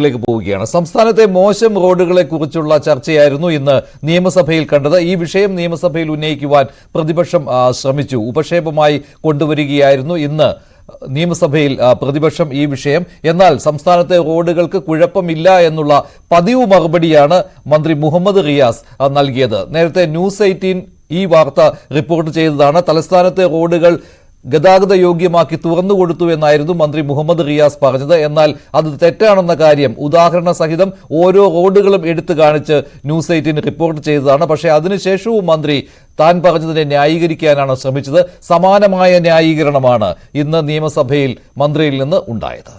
ിലേക്ക് പോവുകയാണ്. സംസ്ഥാനത്തെ മോശം റോഡുകളെ കുറിച്ചുള്ള ചർച്ചയായിരുന്നു ഇന്ന് നിയമസഭയിൽ കണ്ടത്. ഈ വിഷയം നിയമസഭയിൽ ഉന്നയിക്കുവാൻ പ്രതിപക്ഷം ശ്രമിച്ചു. ഉപക്ഷേപമായി കൊണ്ടുവരികയായിരുന്നു ഇന്ന് നിയമസഭയിൽ പ്രതിപക്ഷം ഈ വിഷയം. എന്നാൽ സംസ്ഥാനത്തെ റോഡുകൾക്ക് കുഴപ്പമില്ല എന്നുള്ള പതിവ് മറുപടിയാണ് മന്ത്രി മുഹമ്മദ് റിയാസ് നൽകിയത്. നേരത്തെ ന്യൂസ് 18 ഈ വാർത്ത റിപ്പോർട്ട് ചെയ്തതാണ്. തലസ്ഥാനത്തെ റോഡുകൾ ഗതാഗത യോഗ്യമാക്കി തുറന്നുകൊടുത്തു എന്നായിരുന്നു മന്ത്രി മുഹമ്മദ് റിയാസ് പറഞ്ഞത്. എന്നാൽ അത് തെറ്റാണെന്ന കാര്യം ഉദാഹരണ സഹിതം ഓരോ റോഡുകളും എടുത്തു കാണിച്ച് ന്യൂസ് 18 റിപ്പോർട്ട് ചെയ്തതാണ്. പക്ഷേ അതിനുശേഷവും മന്ത്രി താൻ പറഞ്ഞതിനെ ന്യായീകരിക്കാനാണ് ശ്രമിച്ചത്. സമാനമായ ന്യായീകരണമാണ് ഇന്ന് നിയമസഭയിൽ മന്ത്രിയിൽ നിന്ന് ഉണ്ടായത്.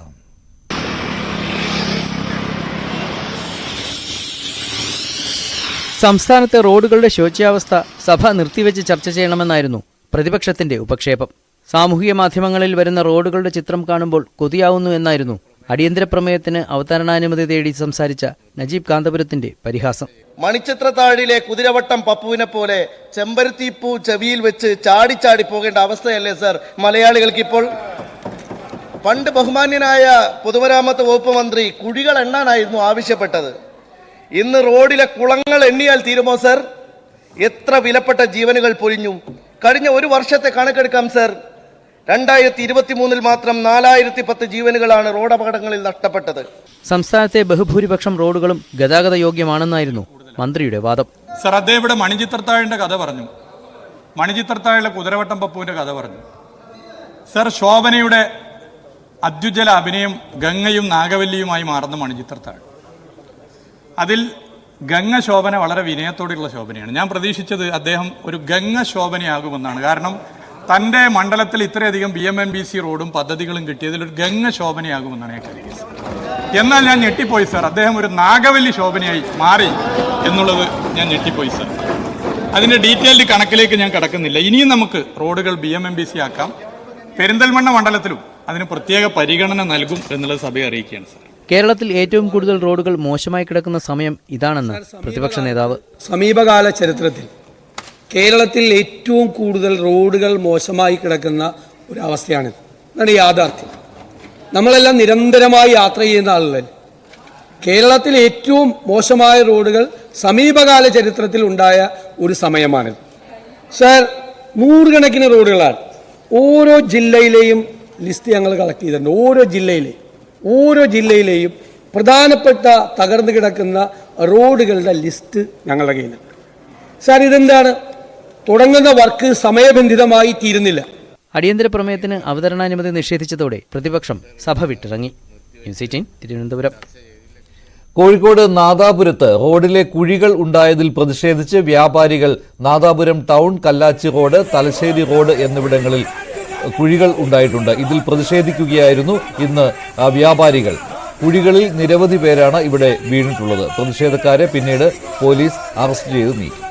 സംസ്ഥാനത്തെ റോഡുകളുടെ ശോച്യാവസ്ഥ സഭ നിർത്തിവെച്ച് ചർച്ച ചെയ്യണമെന്നായിരുന്നു പ്രതിപക്ഷത്തിന്റെ ഉപക്ഷേപം. സാമൂഹിക മാധ്യമങ്ങളിൽ വരുന്ന റോഡുകളുടെ ചിത്രം കാണുമ്പോൾ കൊതിയാവുന്നു എന്നായിരുന്നു അടിയന്തര പ്രമേയത്തിന് അവതരണാനുമതി തേടി സംസാരിച്ച നജീബ് കാന്തപുരത്തിന്റെ പരിഹാസം. മണിച്ചിത്രത്താഴിലെ കുതിരവട്ടം പപ്പുവിനെ പോലെ ചെമ്പരത്തിപ്പൂ ചെവിയിൽ വെച്ച് ചാടി പോകേണ്ട അവസ്ഥയല്ലേ സർ മലയാളികൾക്ക് ഇപ്പോൾ? പണ്ട് ബഹുമാന്യനായ പൊതുമരാമത്ത് വകുപ്പ് മന്ത്രി കുഴികൾ എണ്ണാനായിരുന്നു ആവശ്യപ്പെട്ടത്. ഇന്ന് റോഡിലെ കുളങ്ങൾ എണ്ണിയാൽ തീരുമോ സർ? എത്ര വിലപ്പെട്ട ജീവനുകൾ പൊലിഞ്ഞു. കഴിഞ്ഞ ഒരു വർഷത്തെ കണക്കെടുക്കാം സർ. 2023 മാത്രം 4010 ജീവനുകളാണ് റോഡ് അപകടങ്ങളിൽ നഷ്ടപ്പെട്ടത്. സംസ്ഥാനത്തെ ബഹുഭൂരിപക്ഷം റോഡുകളും ഗതാഗത യോഗ്യമാണെന്നായിരുന്നു മന്ത്രിയുടെ വാദം. സർ, അദ്ദേഹം ഇവിടെ മണിച്ചിത്രത്താഴിന്റെ കഥ പറഞ്ഞു, മണിച്ചിത്രത്താഴിലെ കുതിരവട്ടം പപ്പുവിന്റെ കഥ പറഞ്ഞു. സർ, ശോഭനയുടെ അത്യുജ്വല അഭിനയം ഗംഗയും നാഗവല്ലിയുമായി മാറുന്ന മണിച്ചിത്രത്താഴ്. അതിൽ ഗംഗ ശോഭന വളരെ വിനയത്തോടെയുള്ള ശോഭനയാണ്. ഞാൻ പ്രതീക്ഷിച്ചത് അദ്ദേഹം ഒരു ഗംഗ ശോഭനയാകുമെന്നാണ്. കാരണം തൻ്റെ മണ്ഡലത്തിൽ ഇത്രയധികം BMMBC റോഡും പദ്ധതികളും കിട്ടിയതിൽ ഒരു ഗംഗ ശോഭനയാകുമെന്നാണ് ഞാൻ കരുതിയത്. എന്നാൽ ഞാൻ ഞെട്ടിപ്പോയി സർ, അദ്ദേഹം ഒരു നാഗവല്ലി ശോഭനയായി മാറി എന്നുള്ളത് ഞാൻ ഞെട്ടിപ്പോയി സർ. അതിൻ്റെ ഡീറ്റെയിൽഡ് കണക്കിലേക്ക് ഞാൻ കടക്കുന്നില്ല. ഇനിയും നമുക്ക് റോഡുകൾ BMMBC ആക്കാം. പെരിന്തൽമണ്ണ മണ്ഡലത്തിലും അതിന് പ്രത്യേക പരിഗണന നൽകും എന്നുള്ളത് സഭയെ അറിയിക്കുകയാണ് സർ. കേരളത്തിൽ ഏറ്റവും കൂടുതൽ റോഡുകൾ മോശമായി കിടക്കുന്ന സമയം ഇതാണെന്ന് പ്രതിപക്ഷ നേതാവ്. സമീപകാല ചരിത്രത്തിൽ കേരളത്തിൽ ഏറ്റവും കൂടുതൽ റോഡുകൾ മോശമായി കിടക്കുന്ന ഒരവസ്ഥയാണിത്. അതാണ് യാഥാർത്ഥ്യം. നമ്മളെല്ലാം നിരന്തരമായി യാത്ര ചെയ്യുന്ന ആളുകൾ. കേരളത്തിൽ ഏറ്റവും മോശമായ റോഡുകൾ സമീപകാല ചരിത്രത്തിൽ ഉണ്ടായ ഒരു സമയമാണിത്. സർ, നൂറുകണക്കിന് റോഡുകളാണ്. ഓരോ ജില്ലയിലെയും ലിസ്റ്റ് ഞങ്ങൾ കളക്ട് ചെയ്തിട്ടുണ്ട്. ഓരോ ജില്ലയിലെയും പ്രധാനപ്പെട്ട തകർന്നു കിടക്കുന്ന റോഡുകളുടെ ലിസ്റ്റ് ഞങ്ങളുടെ കയ്യിലുണ്ട്. സാർ, ഇതെന്താണ്? തുടങ്ങുന്ന വർക്ക് സമയബന്ധിതമായി തീരുന്നില്ല. അടിയന്തര പ്രമേയത്തിന് അവതരണാനുമതി നിഷേധിച്ചതോടെ പ്രതിപക്ഷം സഭ വിട്ടിറങ്ങി. ന്യൂസ് 18 തിരുവനന്തപുരം. കോഴിക്കോട് നാദാപുരത്ത് റോഡിലെ കുഴികൾ ഉണ്ടായതിൽ പ്രതിഷേധിച്ച് വ്യാപാരികൾ Nadapuram town, Kallachi road, Thalassery road എന്നിവിടങ്ങളിൽ കുഴികൾ ഉണ്ടായിട്ടുണ്ട്. ഇതിൽ പ്രതിഷേധിക്കുകയായിരുന്നു ഇന്ന് വ്യാപാരികൾ. കുഴികളിൽ നിരവധി പേരാണ് ഇവിടെ വീണിട്ടുള്ളത്. പ്രതിഷേധക്കാരെ പിന്നീട് പോലീസ് അറസ്റ്റ് ചെയ്ത് നീക്കി.